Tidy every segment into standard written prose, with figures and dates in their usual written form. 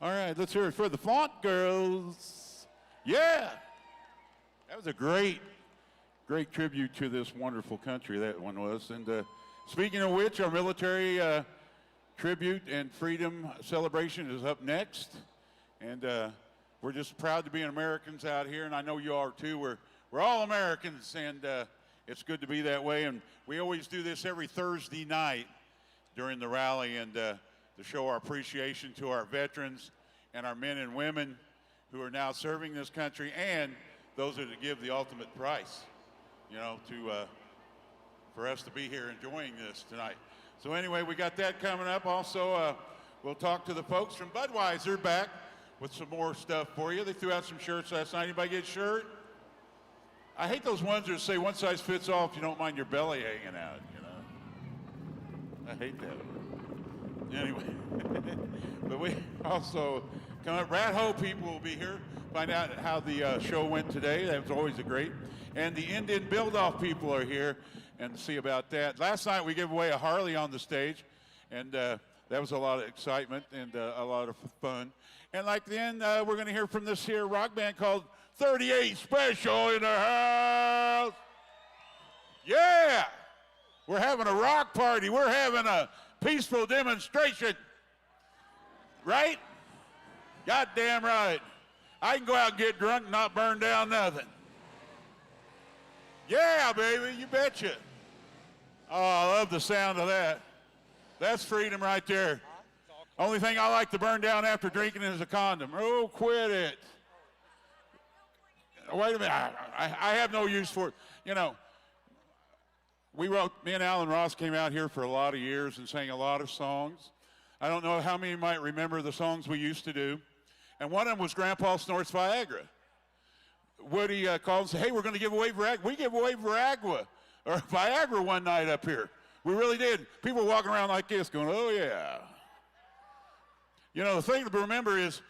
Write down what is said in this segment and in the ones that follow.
All right, let's hear it for the Font Girls. Yeah. That was a great tribute to this wonderful country, that one was. And speaking of which, our military tribute and freedom celebration is up next. And we're just proud to be Americans out here, and I know you are too. We're all Americans, and it's good to be that way. And we always do this every Thursday night during the rally, and to show our appreciation to our veterans and our men and women who are now serving this country, and those that give the ultimate price, you know, for us to be here enjoying this tonight. So anyway, we got that coming up. Also, we'll talk to the folks from Budweiser back with some more stuff for you. They threw out some shirts last night. Anybody get a shirt? I hate those ones that say one size fits all if you don't mind your belly hanging out, you know. I hate that. Anyway, but we also come up. Rat Ho people will be here. Find out how the show went today. That was always a great. And the Indian Build-Off people are here and see about that. Last night we gave away a Harley on the stage, and that was a lot of excitement and a lot of fun. And like then we're going to hear from this here rock band called 38 Special in the house. Yeah, we're having a rock party. We're having a peaceful demonstration, right? Goddamn right. I can go out and get drunk and not burn down nothing. Yeah, baby, you betcha. Oh, I love the sound of that. That's freedom right there. Only thing I like to burn down after drinking is a condom. Oh, quit it. Wait a minute. I have no use for it. You know, me and Alan Ross came out here for a lot of years and sang a lot of songs. I don't know how many might remember the songs we used to do. And one of them was Grandpa Snorts Viagra. Woody called and said, hey, we're going to give away Viagra. We gave away Viagra one night up here. We really did. People were walking around like this going, oh, yeah. You know, the thing to remember is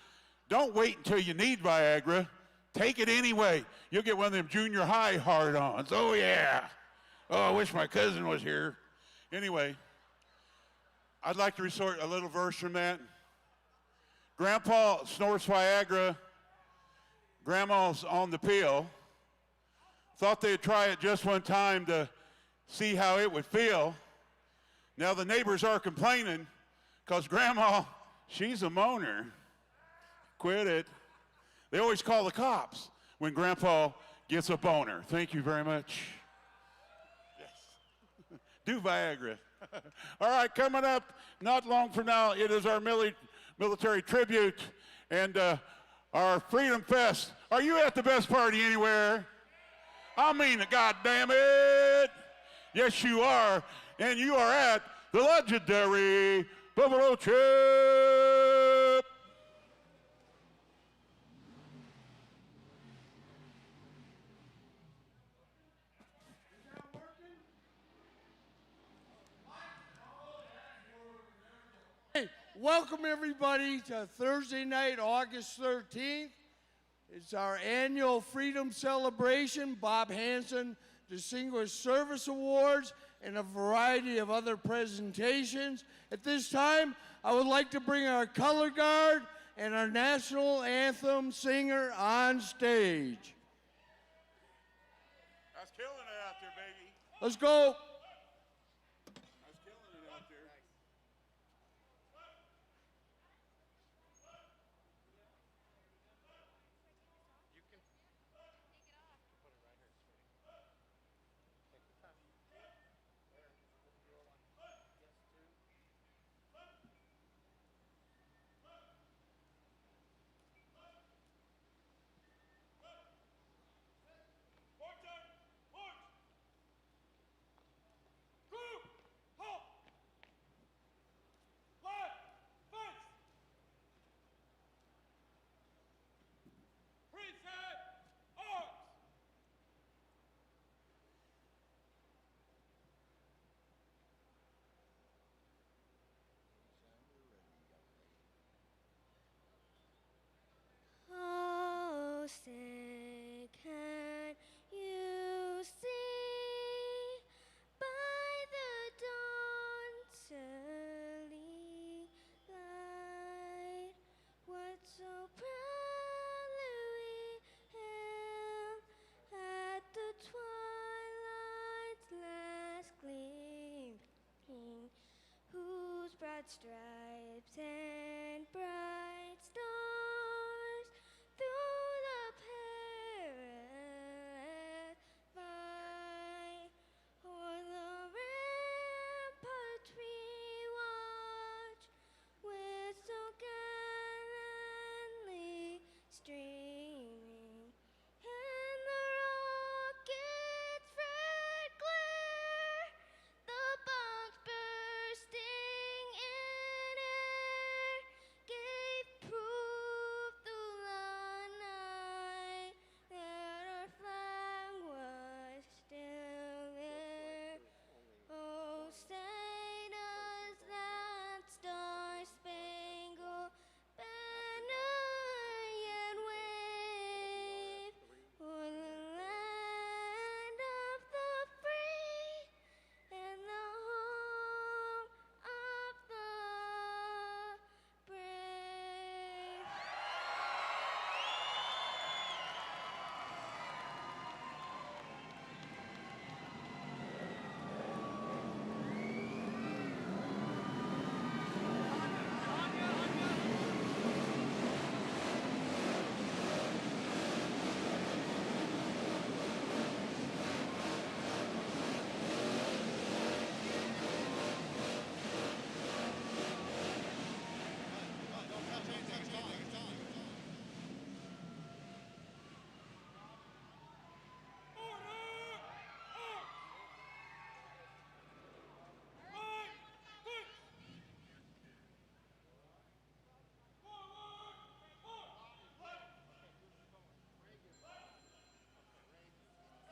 don't wait until you need Viagra. Take it anyway. You'll get one of them junior high hard-ons. Oh, yeah. Oh, I wish my cousin was here. Anyway, I'd like to resort a little verse from that. Grandpa snorts Viagra. Grandma's on the pill. Thought they'd try it just one time to see how it would feel. Now the neighbors are complaining because Grandma, she's a moaner. Quit it. They always call the cops when Grandpa gets a boner. Thank you very much. Yes. Do Viagra. All right, coming up not long from now, it is our military tribute and our Freedom Fest. Are you at the best party anywhere? I mean it, goddamn it. Yes, you are. And you are at the legendary Buffalo Chip. Hey, welcome everybody to Thursday night, August 13th. It's our annual Freedom Celebration, Bob Hanson Distinguished Service Awards, and a variety of other presentations. At this time, I would like to bring our color guard and our national anthem singer on stage. That's killing it out there, baby. Let's go. That's killing it out there. stripes and bright stars through the perilous fight. O'er the ramparts we watch with so gallantly streaming, and the rocket's red glare, the bombs bursting in air, gave proof through the night that our flag was still there. Oh, say does that star-spangled banner yet wave o'er the land of the free and the home of the brave?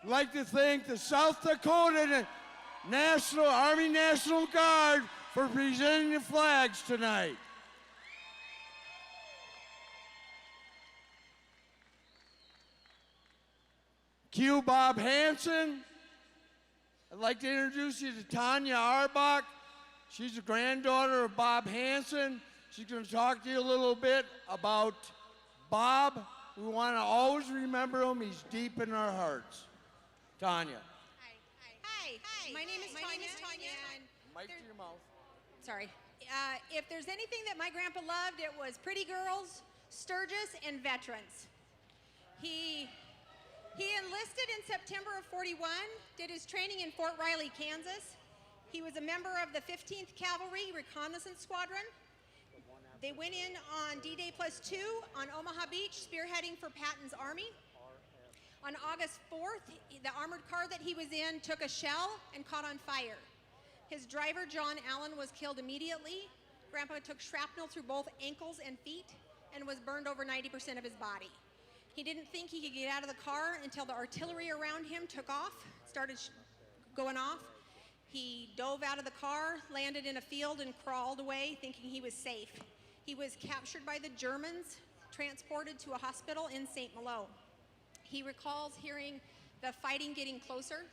I'd like to thank the South Dakota Army National Guard for presenting the flags tonight. Cue Bob Hansen. I'd like to introduce you to Tanya Arbach. She's the granddaughter of Bob Hansen. She's going to talk to you a little bit about Bob. We want to always remember him. He's deep in our hearts. Tanya. Hi. My name is Tanya. And Mic to your mouth. sorry. If there's anything that my grandpa loved, it was pretty girls, Sturgis, and veterans. He enlisted in September of '41, did his training in Fort Riley, Kansas. He was a member of the 15th Cavalry Reconnaissance Squadron. They went in on D-Day +2 on Omaha Beach, spearheading for Patton's army. On August 4th, the armored car that he was in took a shell and caught on fire. His driver, John Allen, was killed immediately. Grandpa took shrapnel through both ankles and feet and was burned over 90% of his body. He didn't think he could get out of the car until the artillery around him took off, started going off. He dove out of the car, landed in a field, and crawled away thinking he was safe. He was captured by the Germans, transported to a hospital in St. Malo. He recalls hearing the fighting getting closer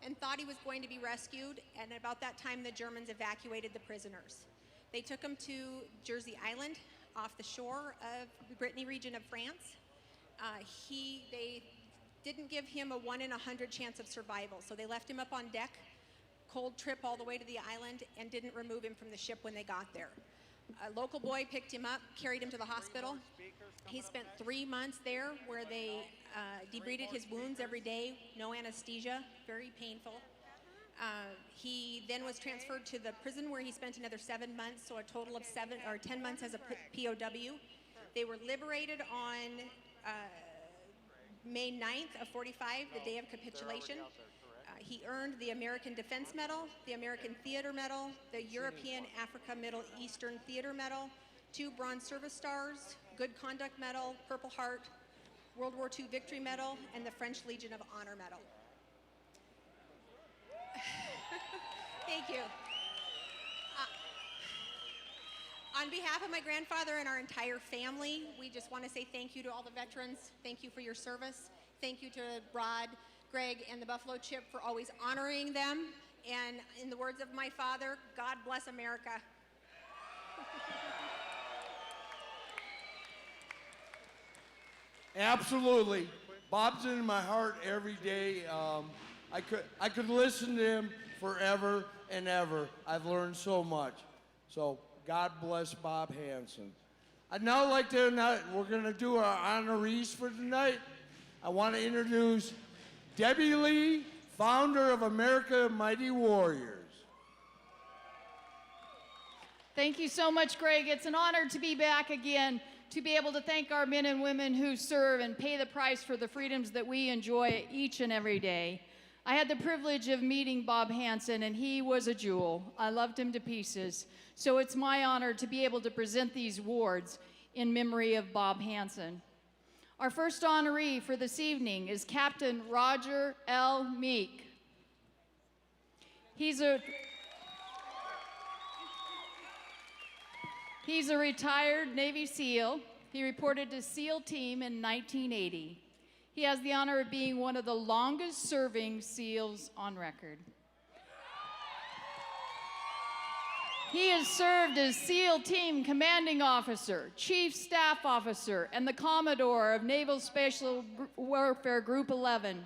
and thought he was going to be rescued, and about that time the Germans evacuated the prisoners. They took him to Jersey Island off the shore of the Brittany region of France. They didn't give him a 1 in 100 chance of survival, so they left him up on deck, cold trip all the way to the island, and didn't remove him from the ship when they got there. A local boy picked him up, carried him to the hospital. He spent 3 months there where they debrided his wounds every day, no anesthesia, very painful. He then was transferred to the prison where he spent another 7 months, so a total of 10 months as a POW. They were liberated on May 9th of '45, the day of capitulation. He earned the American Defense Medal, the American Theater Medal, the European, Africa, Middle Eastern Theater Medal, 2 Bronze Service Stars, Good Conduct Medal, Purple Heart, World War II Victory Medal, and the French Legion of Honor Medal. Thank you. On behalf of my grandfather and our entire family, we just want to say thank you to all the veterans. Thank you for your service. Thank you to Rod, Greg, and the Buffalo Chip for always honoring them. And in the words of my father, God bless America. Absolutely. Bob's in my heart every day. I could listen to him forever and ever. I've learned so much. So God bless Bob Hanson. I'd now like to, we're going to do our honorees for tonight. I want to introduce Debbie Lee, founder of America Mighty Warriors. Thank you so much, Greg. It's an honor to be back again, to be able to thank our men and women who serve and pay the price for the freedoms that we enjoy each and every day. I had the privilege of meeting Bob Hanson, and he was a jewel. I loved him to pieces. So it's my honor to be able to present these awards in memory of Bob Hanson. Our first honoree for this evening is Captain Roger L. Meek. He's a retired Navy SEAL. He reported to SEAL Team in 1980. He has the honor of being one of the longest serving SEALs on record. He has served as SEAL Team Commanding Officer, Chief Staff Officer, and the Commodore of Naval Special Warfare Group 11.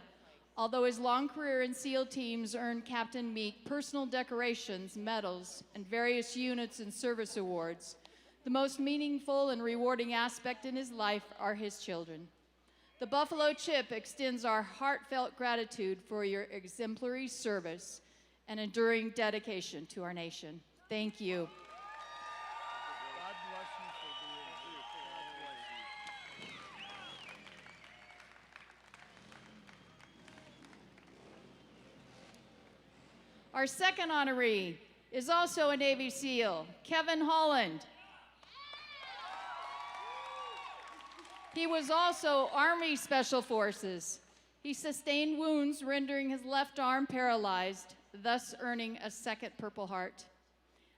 Although his long career in SEAL teams earned Captain Meek personal decorations, medals, and various units and service awards, the most meaningful and rewarding aspect in his life are his children. The Buffalo Chip extends our heartfelt gratitude for your exemplary service and enduring dedication to our nation. Thank you. God bless you for being here. God bless you. Our second honoree is also a Navy SEAL, Kevin Holland. He was also Army Special Forces. He sustained wounds, rendering his left arm paralyzed, thus earning a second Purple Heart.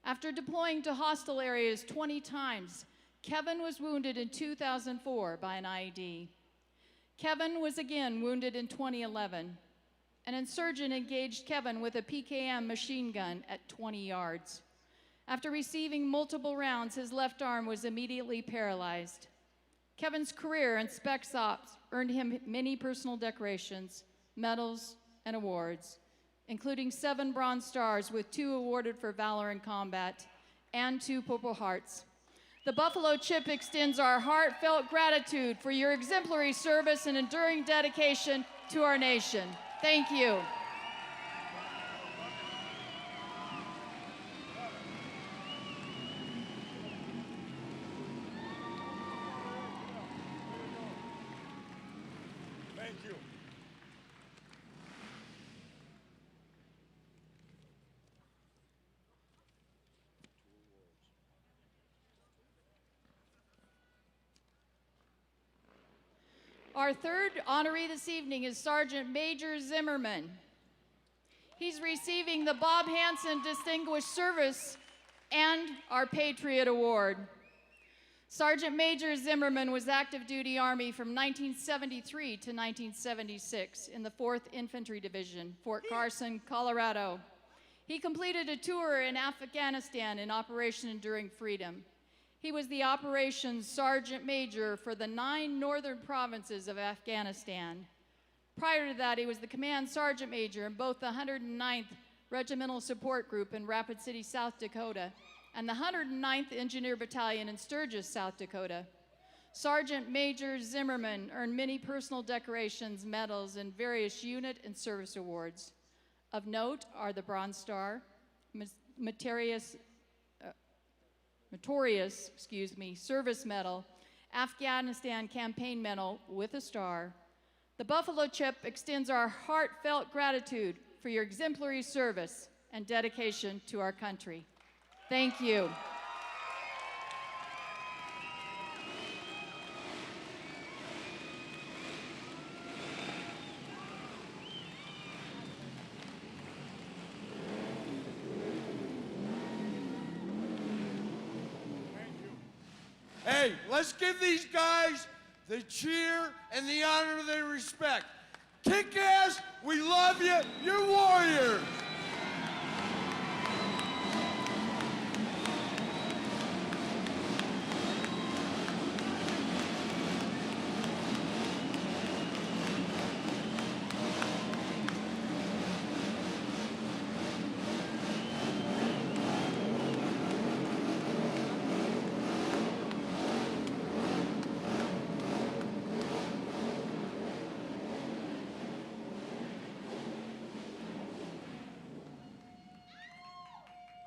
After deploying to hostile areas 20 times, Kevin was wounded in 2004 by an IED. Kevin was again wounded in 2011. An insurgent engaged Kevin with a PKM machine gun at 20 yards. After receiving multiple rounds, his left arm was immediately paralyzed. Kevin's career in Spec Ops earned him many personal decorations, medals, and awards, including 7 Bronze Stars with 2 awarded for valor in combat and 2 Purple Hearts. The Buffalo Chip extends our heartfelt gratitude for your exemplary service and enduring dedication to our nation. Thank you. Thank you. Our third honoree this evening is Sergeant Major Zimmerman. He's receiving the Bob Hanson Distinguished Service and our Patriot Award. Sergeant Major Zimmerman was active duty Army from 1973 to 1976 in the 4th Infantry Division, Fort Carson, Colorado. He completed a tour in Afghanistan in Operation Enduring Freedom. He was the Operations Sergeant Major for the 9 northern provinces of Afghanistan. Prior to that, he was the Command Sergeant Major in both the 109th Regimental Support Group in Rapid City, South Dakota, and the 109th Engineer Battalion in Sturgis, South Dakota. Sergeant Major Zimmerman earned many personal decorations, medals, and various unit and service awards. Of note are the Bronze Star, Meritorious Service Medal, Afghanistan Campaign Medal with a star. The Buffalo Chip extends our heartfelt gratitude for your exemplary service and dedication to our country. Thank you. Hey, let's give these guys the cheer and the honor they respect. Kick ass, we love you, you're warriors.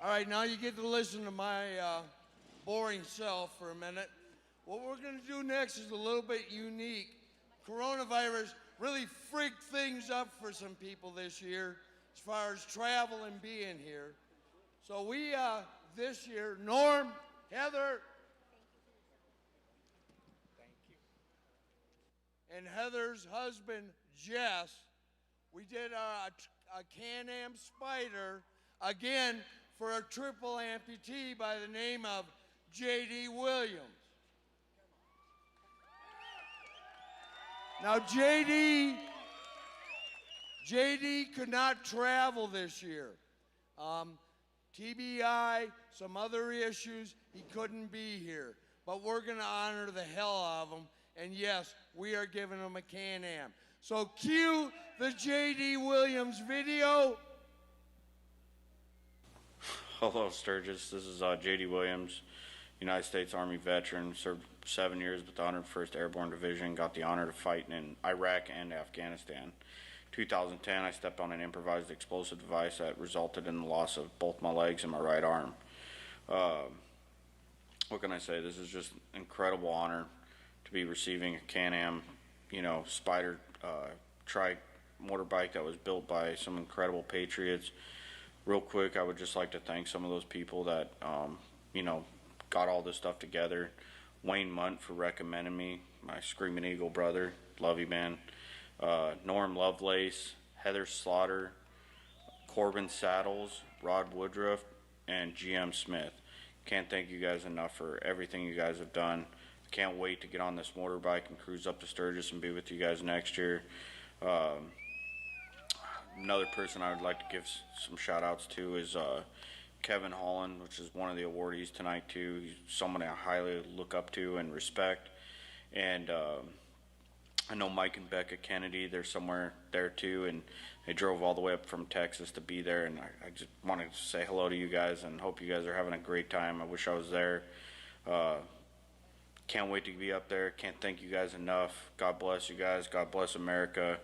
All right, now you get to listen to my boring self for a minute. What we're going to do next is a little bit unique. Coronavirus really freaked things up for some people this year as far as travel and being here. So we, this year, Norm, Heather, and Heather's husband, Jess, we did a Can-Am Spider, again, for a triple amputee by the name of J.D. Williams. Now, J.D. could not travel this year. TBI, some other issues, he couldn't be here. But we're going to honor the hell out of him. And yes, we are giving him a Can-Am. So cue the J.D. Williams video. Hello, Sturgis. This is J.D. Williams, United States Army veteran, served 7 years with the 101st Airborne Division, got the honor to fight in Iraq and Afghanistan. 2010, I stepped on an improvised explosive device that resulted in the loss of both my legs and my right arm. What can I say? This is just an incredible honor to be receiving a Can-Am, Spider trike motorbike that was built by some incredible patriots. Real quick, I would just like to thank some of those people that, got all this stuff together. Wayne Munt for recommending me, my Screaming Eagle brother, love you, man. Norm Lovelace, Heather Slaughter, Corbin Saddles, Rod Woodruff, and GM Smith. Can't thank you guys enough for everything you guys have done. I can't wait to get on this motorbike and cruise up to Sturgis and be with you guys next year. Another person I would like to give some shout outs to is Kevin Holland, which is one of the awardees tonight too. He's someone I highly look up to and respect. And I know Mike and Becca Kennedy, they're somewhere there too, and they drove all the way up from Texas to be there, and I just wanted to say hello to you guys and hope you guys are having a great time. I wish I was there. Can't wait to be up there. Can't thank you guys enough. God bless you guys. God bless America.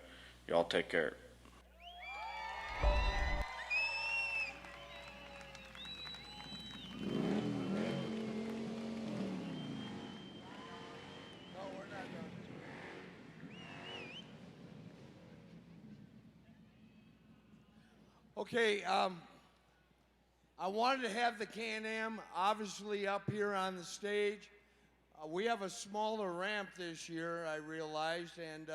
Y'all take care. Okay, I wanted to have the Can-Am obviously up here on the stage. We have a smaller ramp this year, I realized, and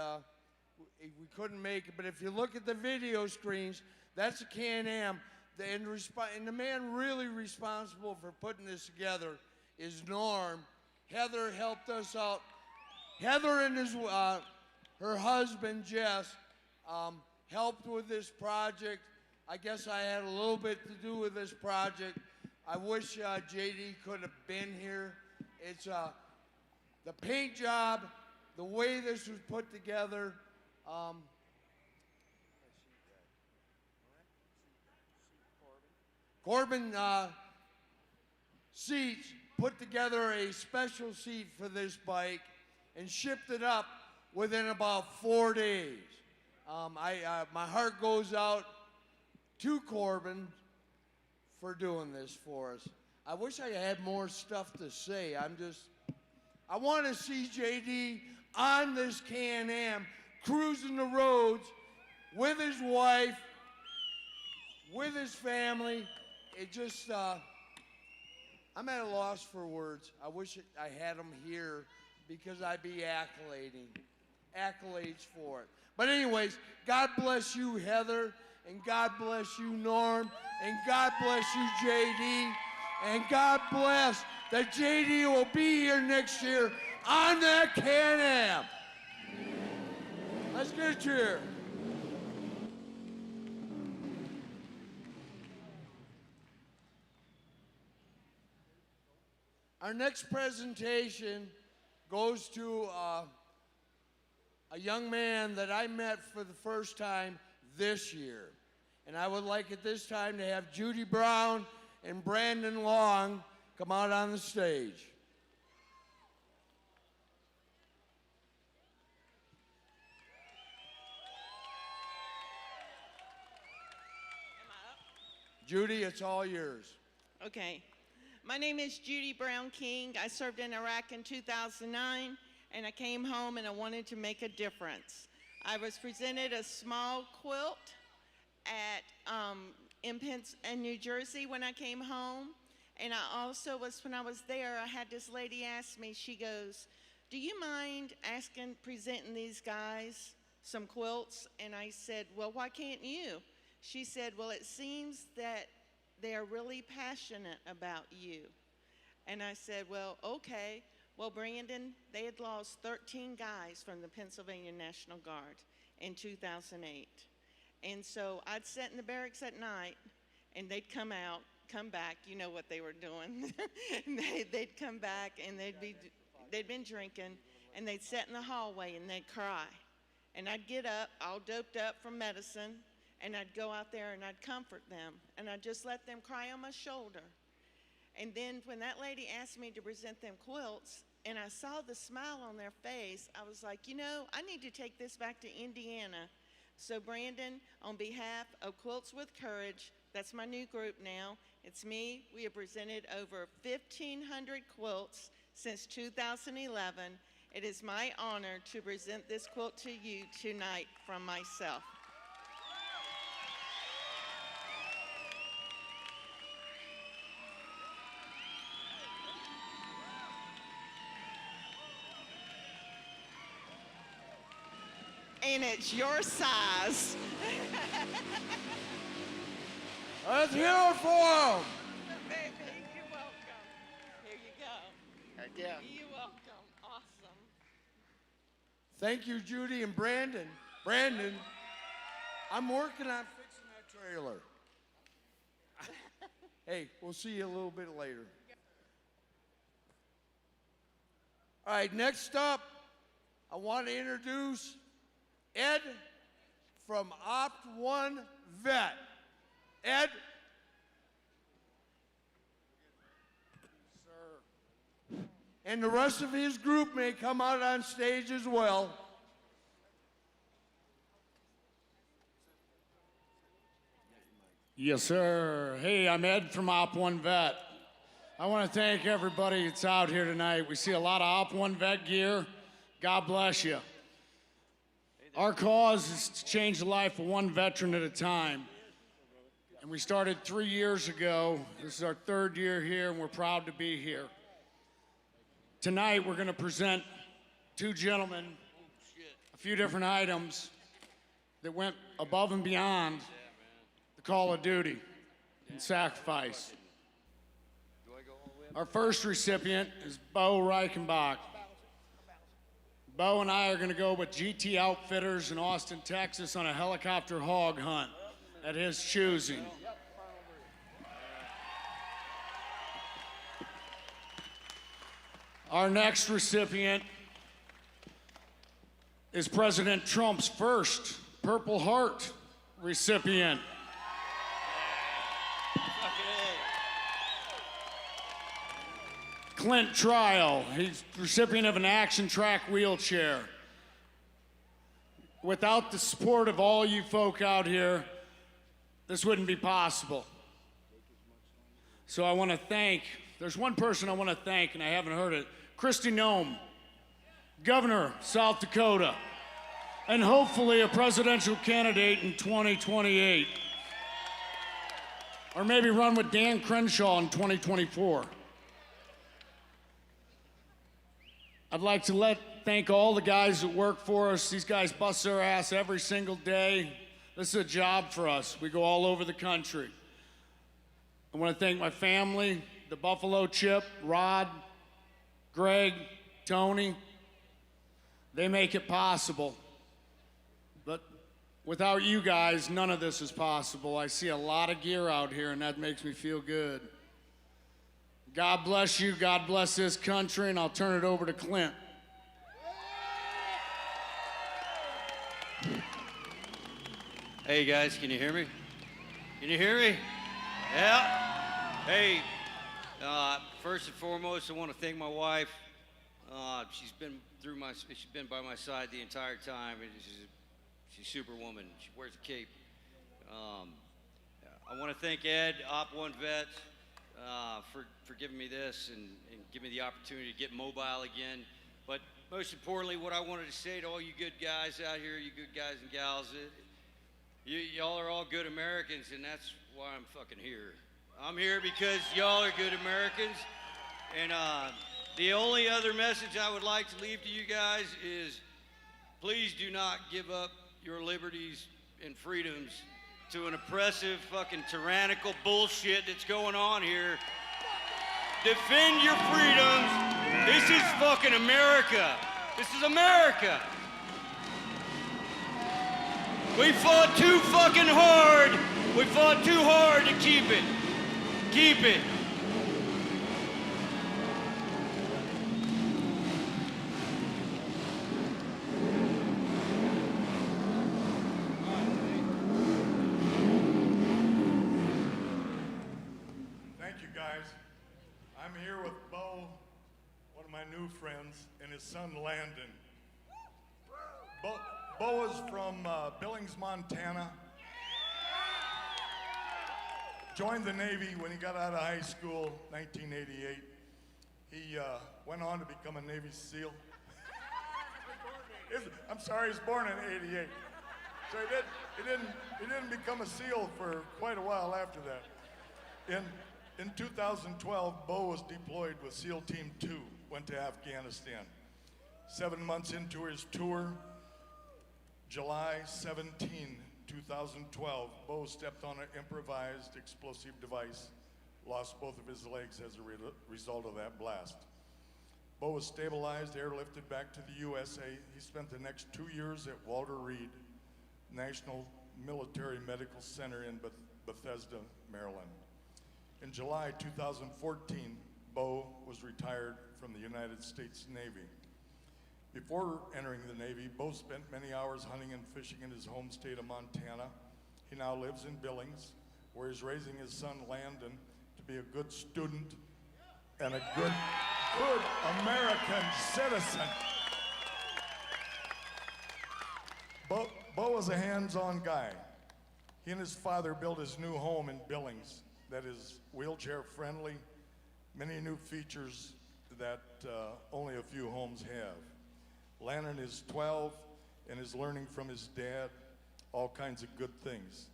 we couldn't make it. But if you look at the video screens, that's a Can-Am. And the man really responsible for putting this together is Norm. Heather helped us out. Heather and her husband, Jess, helped with this project. I guess I had a little bit to do with this project. I wish JD could have been here. It's the paint job, the way this was put together. Corbin Seats put together a special seat for this bike and shipped it up within about 4 days. My heart goes out to Corbin for doing this for us. I wish I had more stuff to say. I want to see JD on this Can-Am, cruising the roads with his wife, with his family. It just, I'm at a loss for words. I wish I had him here because I'd be accolades for it. But anyways, God bless you, Heather. And God bless you, Norm. And God bless you, JD. And God bless that JD will be here next year on that Can-Am. Let's get a cheer. Our next presentation goes to a young man that I met for the first time this year. And I would like at this time to have Judy Brown and Brandon Long come out on the stage. Judy, it's all yours. Okay. My name is Judy Brown King. I served in Iraq in 2009, and I came home and I wanted to make a difference. I was presented a small quilt in New Jersey when I came home. And I also when I was there, I had this lady ask me, she goes, "Do you mind presenting these guys some quilts?" And I said, "Well, why can't you?" She said, "Well, it seems that they are really passionate about you." And I said, "Well, okay." Well, Brandon, they had lost 13 guys from the Pennsylvania National Guard in 2008. And so I'd sit in the barracks at night, and they'd come back, you know what they were doing. They'd come back, and they'd been drinking, and they'd sit in the hallway, and they'd cry. And I'd get up, all doped up from medicine, and I'd go out there, and I'd comfort them, and I'd just let them cry on my shoulder. And then when that lady asked me to present them quilts, and I saw the smile on their face, I was like, you know, I need to take this back to Indiana. So Brandon, on behalf of Quilts with Courage, that's my new group now, it's me. We have presented over 1,500 quilts since 2011. It is my honor to present this quilt to you tonight from myself. And it's your size. Let's hear it for them. Baby, you're welcome. Here you go. Heck yeah. You're welcome. Awesome. Thank you, Judy and Brandon. Brandon, I'm working on fixing that trailer. Hey, we'll see you a little bit later. All right, next up, I want to introduce Ed from Opt 1 Vet. Ed? Sir. And the rest of his group may come out on stage as well. Yes, sir. Hey, I'm Ed from Op 1 Vet. I want to thank everybody that's out here tonight. We see a lot of Op 1 Vet gear. God bless you. Our cause is to change the life of one veteran at a time. And we started 3 years ago. This is our third year here, and we're proud to be here. Tonight, we're going to present two gentlemen a few different items that went above and beyond the call of duty and sacrifice. Our first recipient is Bo Reichenbach. Bo and I are going to go with GT Outfitters in Austin, Texas on a helicopter hog hunt at his choosing. Our next recipient is President Trump's first Purple Heart recipient. Clint Trial. He's recipient of an Action Track wheelchair. Without the support of all you folk out here, this wouldn't be possible. So I want to thank, there's one person I want to thank, and I haven't heard it, Kristi Noem, Governor, South Dakota, and hopefully a presidential candidate in 2028. Or maybe run with Dan Crenshaw in 2024. I'd like to thank all the guys that work for us. These guys bust their ass every single day. This is a job for us. We go all over the country. I want to thank my family, the Buffalo Chip, Rod, Greg, Tony. They make it possible. But without you guys, none of this is possible. I see a lot of gear out here, and that makes me feel good. God bless you, God bless this country, and I'll turn it over to Clint. Hey guys, can you hear me? Can you hear me? Yeah? Hey, first and foremost, I want to thank my wife. She's been by my side the entire time, and she's Superwoman. She wears a cape. I want to thank Ed, Op 1 Vet. for giving me this and give me the opportunity to get mobile again. But most importantly, what I wanted to say to all you good guys out here, you good guys and gals, y'all are all good Americans, and that's why I'm fucking here. I'm here because y'all are good Americans, and the only other message I would like to leave to you guys is please do not give up your liberties and freedoms to an oppressive, fucking tyrannical bullshit that's going on here. Defend your freedoms. This is fucking America. This is America. We fought too fucking hard. We fought too hard to keep it. Keep it. Thank you, guys. I'm here with Bo, one of my new friends, and his son Landon. Bo is from Billings, Montana. Joined the Navy when he got out of high school, 1988. He went on to become a Navy SEAL. I'm sorry, he was born in '88. So he didn't become a SEAL for quite a while after that. In 2012, Bo was deployed with SEAL Team 2, went to Afghanistan. 7 months into his tour, July 17, 2012, Bo stepped on an improvised explosive device, lost both of his legs as a result of that blast. Bo was stabilized, airlifted back to the USA. He spent the next 2 years at Walter Reed National Military Medical Center in Bethesda, Maryland. In July 2014, Bo was retired from the United States Navy. Before entering the Navy, Bo spent many hours hunting and fishing in his home state of Montana. He now lives in Billings, where he's raising his son Landon to be a good student and a good American citizen. Bo is a hands-on guy. He and his father built his new home in Billings that is wheelchair-friendly, many new features that only a few homes have. Landon is 12 and is learning from his dad all kinds of good things.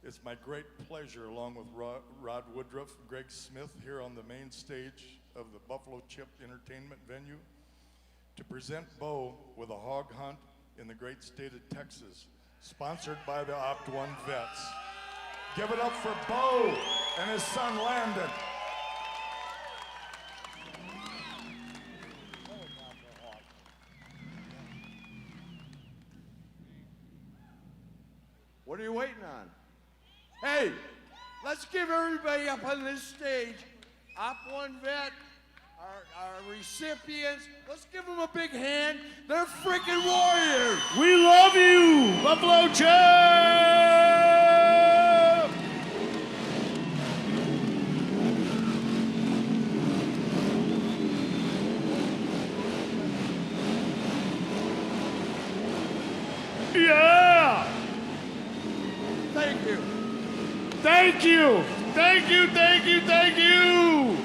It's my great pleasure, along with Rod Woodruff, Greg Smith, here on the main stage of the Buffalo Chip Entertainment venue, to present Bo with a hog hunt in the great state of Texas, sponsored by the Opt 1 vets. Give it up for Bo and his son Landon. What are you waiting on? Hey, let's give everybody up on this stage, Op 1 vet, our recipients, let's give them a big hand. They're freaking warriors. We love you, Buffalo Chip! Yeah! Thank you. Thank you! Thank you, thank you, thank you!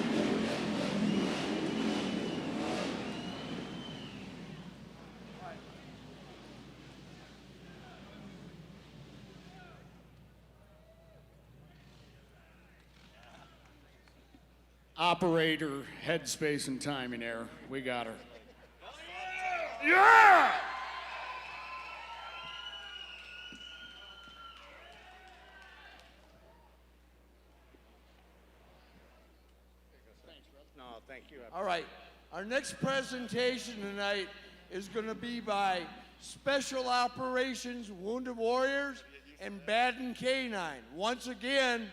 Operator, headspace, and timing error. We got her. Yeah! No, thank you. All right, our next presentation tonight is going to be by Special Operations Wounded Warriors and Baden Canine. Once again,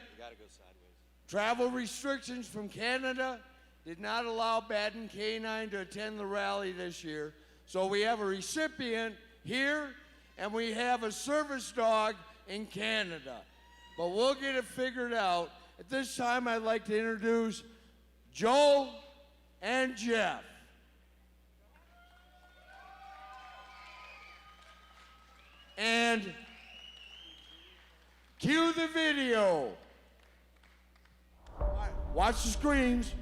travel restrictions from Canada did not allow Baden Canine to attend the rally this year. So we have a recipient here, and we have a service dog in Canada. But we'll get it figured out. At this time, I'd like to introduce Joe and Jeff. And cue the video. Watch the screens.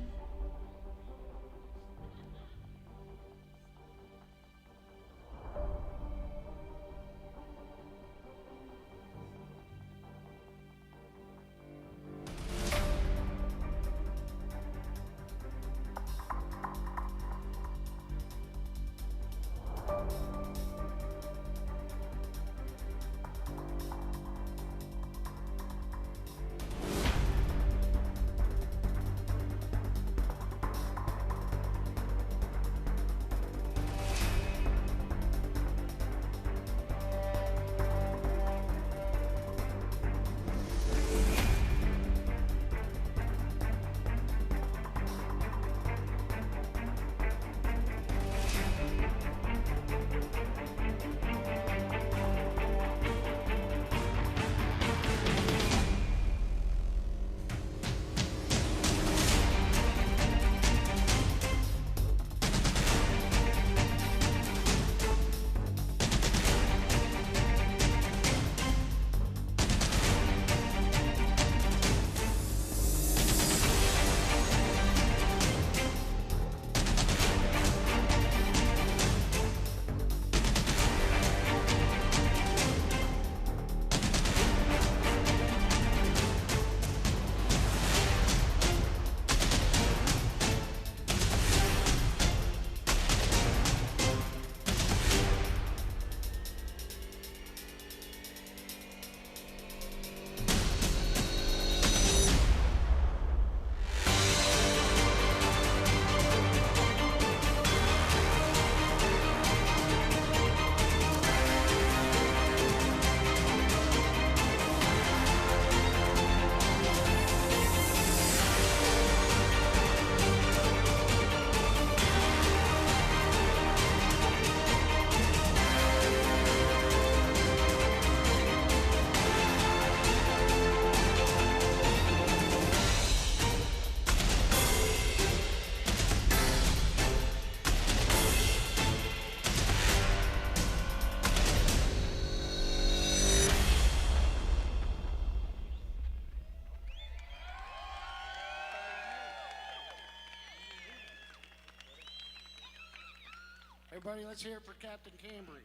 Everybody, let's hear it for Captain Cambry.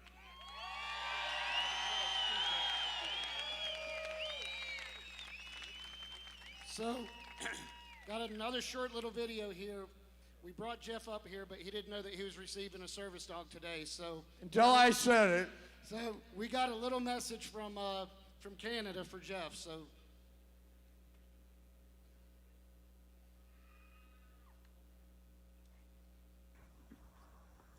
So, got another short little video here. We brought Jeff up here, but he didn't know that he was receiving a service dog today. So Until I said it. So we got a little message from Canada for Jeff. So.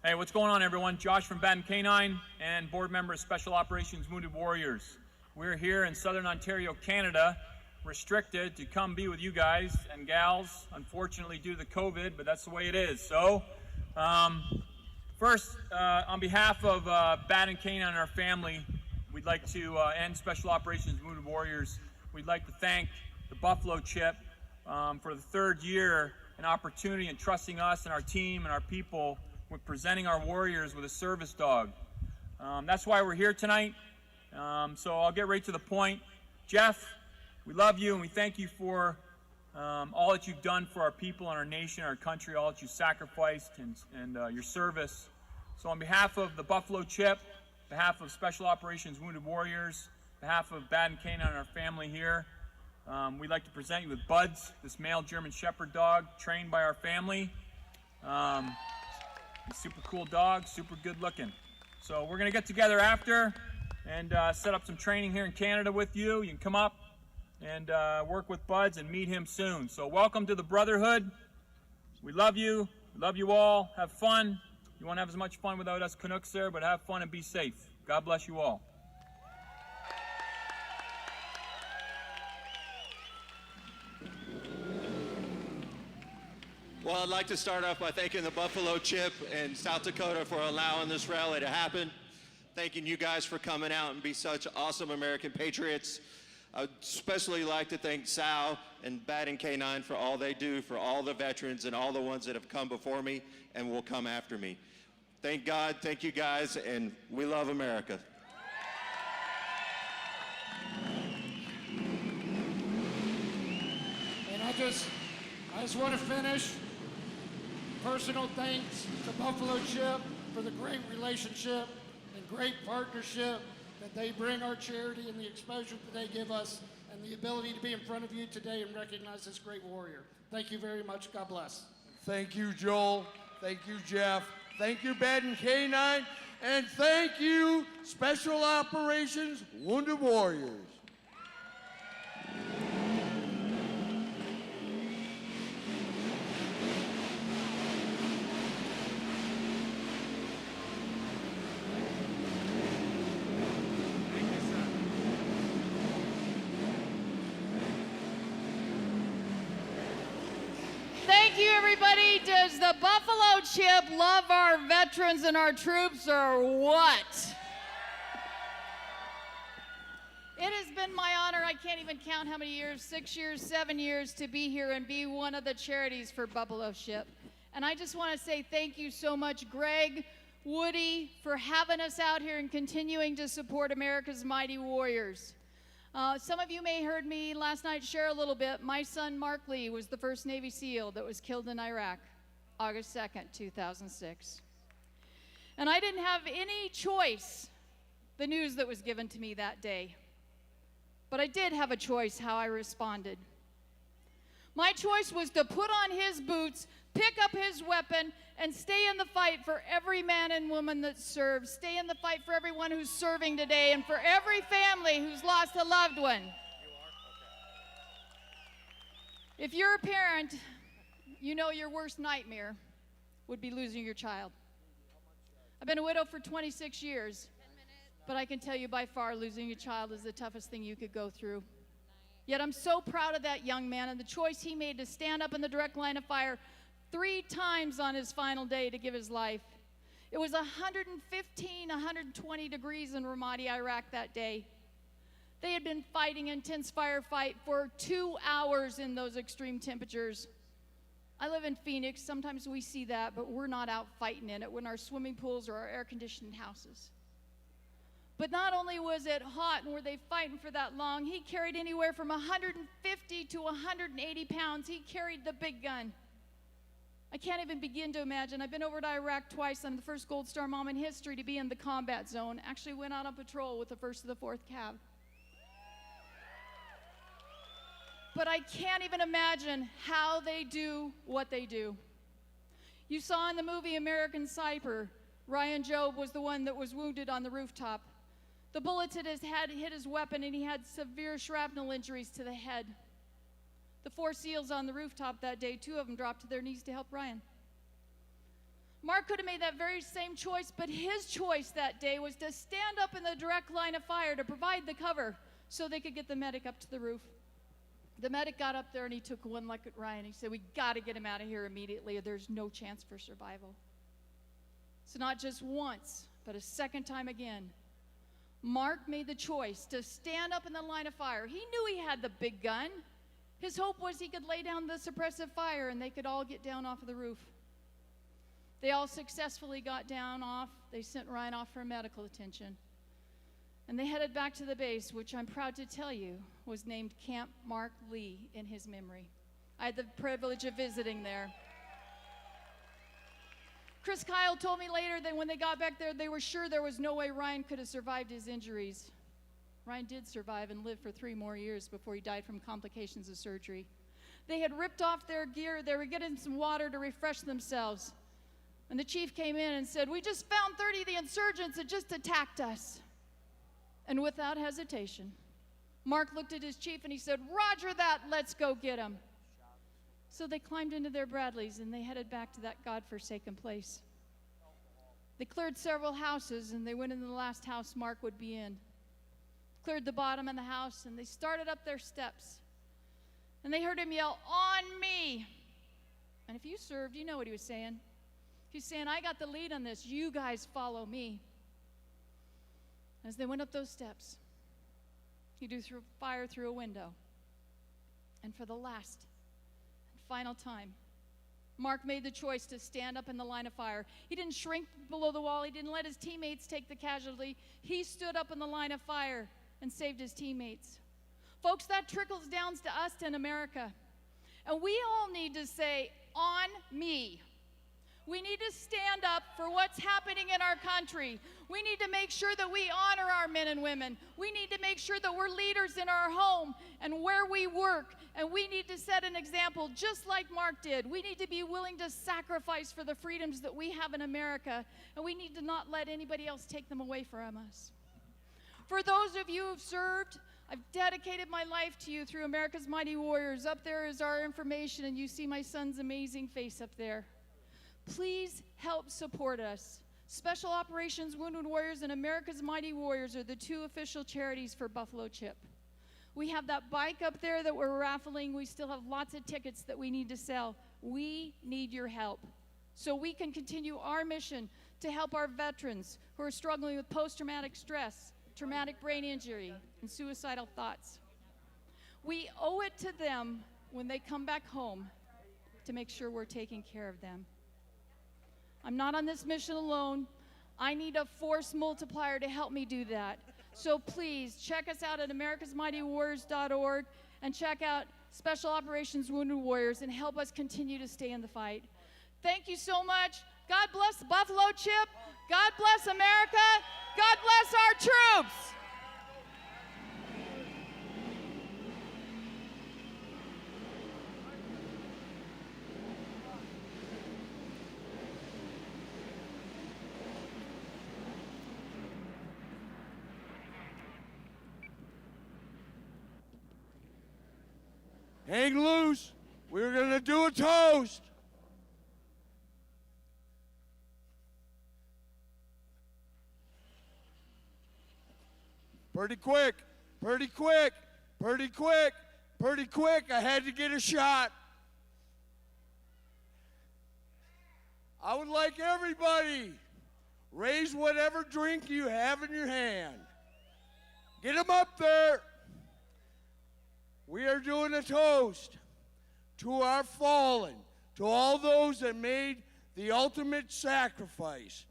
Hey, what's going on, everyone? Josh from Baden Canine and board member of Special Operations Wounded Warriors. We're here in Southern Ontario, Canada, restricted to come be with you guys and gals, unfortunately due to the COVID, but that's the way it is. So, first, on behalf of Baden Canine and our family, we'd like to, and Special Operations Wounded Warriors, we'd like to thank the Buffalo Chip for the third year an opportunity in trusting us and our team and our people with presenting our warriors with a service dog. That's why we're here tonight. So I'll get right to the point. Jeff, we love you and we thank you for all that you've done for our people and our nation, our country, all that you sacrificed and your service. So on behalf of the Buffalo Chip, behalf of Special Operations Wounded Warriors, behalf of Baden Canine and our family here, we'd like to present you with Buds, this male German Shepherd dog trained by our family. He's a super cool dog, super good looking. So we're gonna get together after and set up some training here in Canada with you. You can come up and work with Buds and meet him soon. So welcome to the Brotherhood. We love you all. Have fun. You won't have as much fun without us Canucks there, but have fun and be safe. God bless you all. Well, I'd like to start off by thanking the Buffalo Chip and South Dakota for allowing this rally to happen. Thanking you guys for coming out and be such awesome American patriots. I'd especially like to thank Sal and Baden Canine for all they do for all the veterans and all the ones that have come before me and will come after me. Thank God, thank you guys, and we love America. And I just want to finish. Personal thanks to Buffalo Chip for the great relationship and great partnership that they bring our charity and the exposure that they give us and the ability to be in front of you today and recognize this great warrior. Thank you very much. God bless. Thank you, Joel. Thank you, Jeff. Thank you, Baden K-9. And thank you, Special Operations Wounded Warriors. Thank you, everybody. Does the Buffalo Chip love our veterans and our troops, or what? It has been my honor, I can't even count how many years, 6 years, 7 years, to be here and be one of the charities for Buffalo Chip. And I just want to say thank you so much, Greg, Woody, for having us out here and continuing to support America's mighty warriors. Some of you may have heard me last night share a little bit. My son, Mark Lee, was the first Navy SEAL that was killed in Iraq, August 2nd, 2006. And I didn't have any choice, the news that was given to me that day. But I did have a choice how I responded. My choice was to put on his boots, pick up his weapon, and stay in the fight for every man and woman that serves. Stay in the fight for everyone who's serving today and for every family who's lost a loved one. If you're a parent, you know your worst nightmare would be losing your child. I've been a widow for 26 years, but I can tell you by far losing your child is the toughest thing you could go through. Yet I'm so proud of that young man and the choice he made to stand up in the direct line of fire 3 times on his final day to give his life. It was 115, 120 degrees in Ramadi, Iraq that day. They had been fighting intense firefight for 2 hours in those extreme temperatures. I live in Phoenix. Sometimes we see that, but we're not out fighting in it. We're in our swimming pools or our air-conditioned houses. But not only was it hot and were they fighting for that long, he carried anywhere from 150 to 180 pounds. He carried the big gun. I can't even begin to imagine. I've been over to Iraq twice. I'm the first Gold Star mom in history to be in the combat zone. Actually went out on patrol with the 1st of the 4th Cav. But I can't even imagine how they do what they do. You saw in the movie American Sniper, Ryan Job was the one that was wounded on the rooftop. The bullet hit his weapon and he had severe shrapnel injuries to the head. The 4 SEALs on the rooftop that day, 2 of them dropped to their knees to help Ryan. Mark could have made that very same choice, but his choice that day was to stand up in the direct line of fire to provide the cover so they could get the medic up to the roof. The medic got up there and he took one look at Ryan. He said, "We got to get him out of here immediately or there's no chance for survival." So not just once, but a second time again, Mark made the choice to stand up in the line of fire. He knew he had the big gun. His hope was he could lay down the suppressive fire and they could all get down off of the roof. They all successfully got down off. They sent Ryan off for medical attention. And they headed back to the base, which I'm proud to tell you was named Camp Mark Lee in his memory. I had the privilege of visiting there. Chris Kyle told me later that when they got back there, they were sure there was no way Ryan could have survived his injuries. Ryan did survive and lived for 3 more years before he died from complications of surgery. They had ripped off their gear. They were getting some water to refresh themselves. And the chief came in and said, "We just found 30 of the insurgents that just attacked us." And without hesitation, Mark looked at his chief and he said, "Roger that, let's go get them." So they climbed into their Bradleys and they headed back to that godforsaken place. They cleared several houses and they went into the last house Mark would be in. Cleared the bottom of the house and they started up their steps. And they heard him yell, "On me!" And if you served, you know what he was saying. He was saying, "I got the lead on this. You guys follow me." As they went up those steps, he threw fire through a window. And for the last and final time, Mark made the choice to stand up in the line of fire. He didn't shrink below the wall. He didn't let his teammates take the casualty. He stood up in the line of fire and saved his teammates. Folks, that trickles down to us in America. And we all need to say, on me. We need to stand up for what's happening in our country. We need to make sure that we honor our men and women. We need to make sure that we're leaders in our home and where we work. And we need to set an example just like Mark did. We need to be willing to sacrifice for the freedoms that we have in America. And we need to not let anybody else take them away from us. For those of you who've served, I've dedicated my life to you through America's Mighty Warriors. Up there is our information, and you see my son's amazing face up there. Please help support us. Special Operations Wounded Warriors and America's Mighty Warriors are the two official charities for Buffalo Chip. We have that bike up there that we're raffling. We still have lots of tickets that we need to sell. We need your help so we can continue our mission to help our veterans who are struggling with post-traumatic stress, traumatic brain injury, and suicidal thoughts. We owe it to them when they come back home to make sure we're taking care of them. I'm not on this mission alone. I need a force multiplier to help me do that. So please check us out at americasmightywarriors.org and check out Special Operations Wounded Warriors and help us continue to stay in the fight. Thank you so much. God bless Buffalo Chip. God bless America. God bless our troops. Hang loose. We're going to do a toast. Pretty quick, pretty quick, pretty quick, pretty quick. I had to get a shot. I would like everybody, raise whatever drink you have in your hand. Get them up there. We are doing a toast to our fallen, to all those that made the ultimate sacrifice,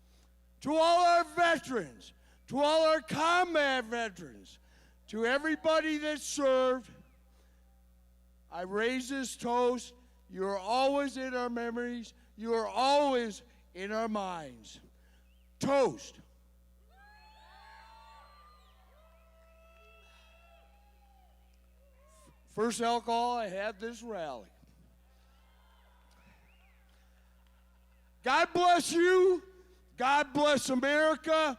to all our veterans, to all our combat veterans, to everybody that served. I raise this toast. You are always in our memories. You are always in our minds. Toast. First alcohol I had this rally. God bless you. God bless America.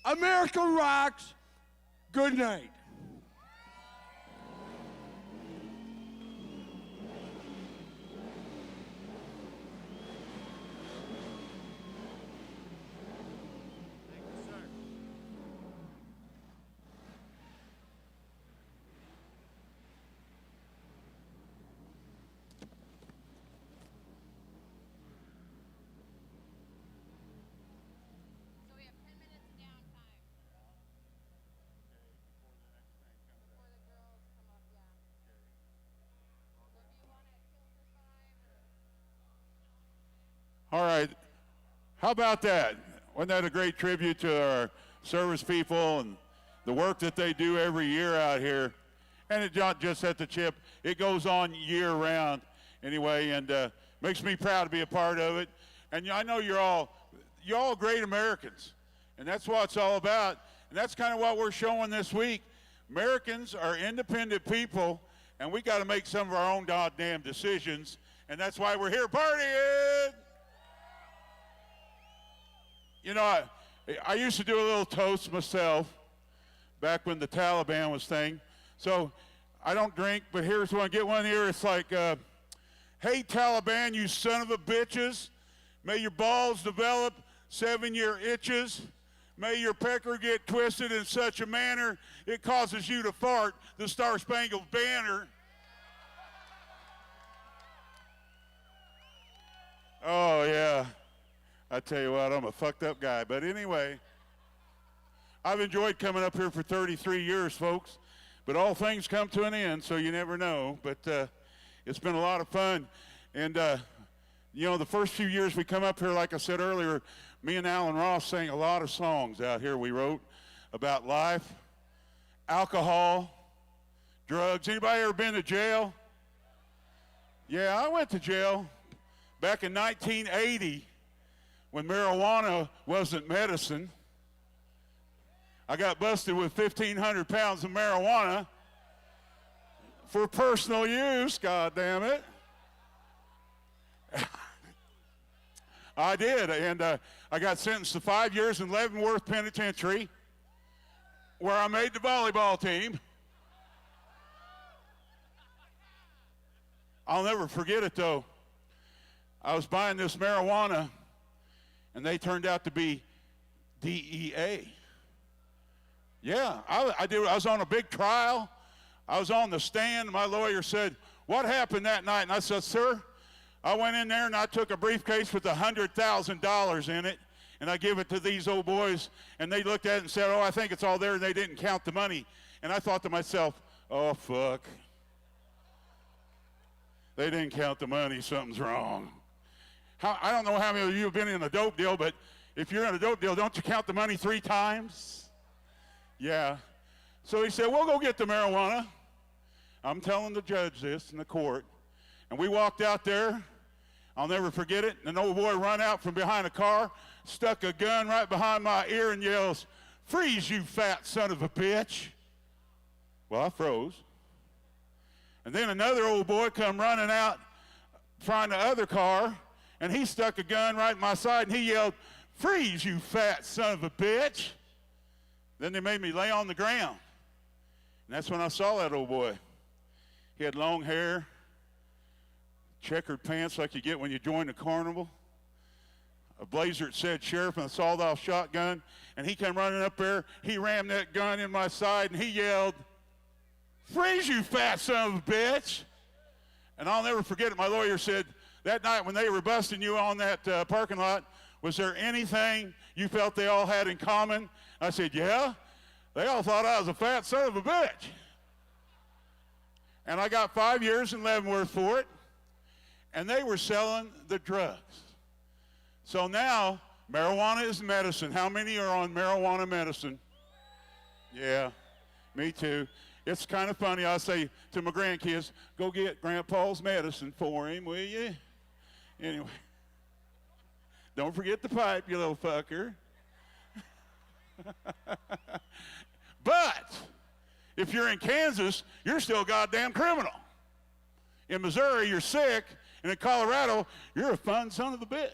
America rocks. Good night. All right. How about that? Wasn't that a great tribute to our service people and the work that they do every year out here? And it's not just at the Chip. It goes on year round anyway, and makes me proud to be a part of it. And I know you're all great Americans, and that's what it's all about. And that's kind of what we're showing this week. Americans are independent people, and we got to make some of our own goddamn decisions, and that's why we're here partying. You know, I used to do a little toast myself back when the Taliban was thing. So I don't drink, but here's one. Get one here. It's like, hey, Taliban, you son of a bitches. May your balls develop 7-year itches. May your pecker get twisted in such a manner it causes you to fart the Star-Spangled Banner. Oh, yeah. I tell you what, I'm a fucked up guy. But anyway, I've enjoyed coming up here for 33 years, folks. But all things come to an end, so you never know. But it's been a lot of fun. And, you know, the first few years we come up here, like I said earlier, me and Alan Ross sang a lot of songs out here we wrote about life, alcohol, drugs. Anybody ever been to jail? Yeah, I went to jail back in 1980 when marijuana wasn't medicine. I got busted with 1,500 pounds of marijuana for personal use, God damn it. I did, and I got sentenced to 5 years in Leavenworth Penitentiary, where I made the volleyball team. I'll never forget it, though. I was buying this marijuana, and they turned out to be DEA. Yeah, I was on a big trial. I was on the stand. My lawyer said, "What happened that night?" And I said, "Sir, I went in there and I took a briefcase with $100,000 in it, and I give it to these old boys, and they looked at it and said, 'Oh, I think it's all there,' and they didn't count the money." And I thought to myself, "Oh, fuck. They didn't count the money. Something's wrong." I don't know how many of you have been in a dope deal, but if you're in a dope deal, don't you count the money 3 times? Yeah. So he said, "We'll go get the marijuana." I'm telling the judge this in the court. And we walked out there. I'll never forget it. An old boy run out from behind a car, stuck a gun right behind my ear and yells, "Freeze, you fat son of a bitch." Well, I froze. And then another old boy come running out from the other car, and he stuck a gun right in my side, and he yelled, "Freeze, you fat son of a bitch." Then they made me lay on the ground. And that's when I saw that old boy. He had long hair, checkered pants like you get when you join the carnival, a blazer that said sheriff, and a sawed-off shotgun. And he came running up there. He rammed that gun in my side, and he yelled, "Freeze, you fat son of a bitch." And I'll never forget it. My lawyer said, that night when they were busting you on that parking lot, was there anything you felt they all had in common? I said, "Yeah, they all thought I was a fat son of a bitch." And I got 5 years in Leavenworth for it, and they were selling the drugs. So now, marijuana is medicine. How many are on marijuana medicine? Yeah, me too. It's kind of funny. I say to my grandkids, "Go get Grandpa's medicine for him, will you?" Anyway, don't forget the pipe, you little fucker. But if you're in Kansas, you're still a goddamn criminal. In Missouri, you're sick, and in Colorado, you're a fun son of a bitch.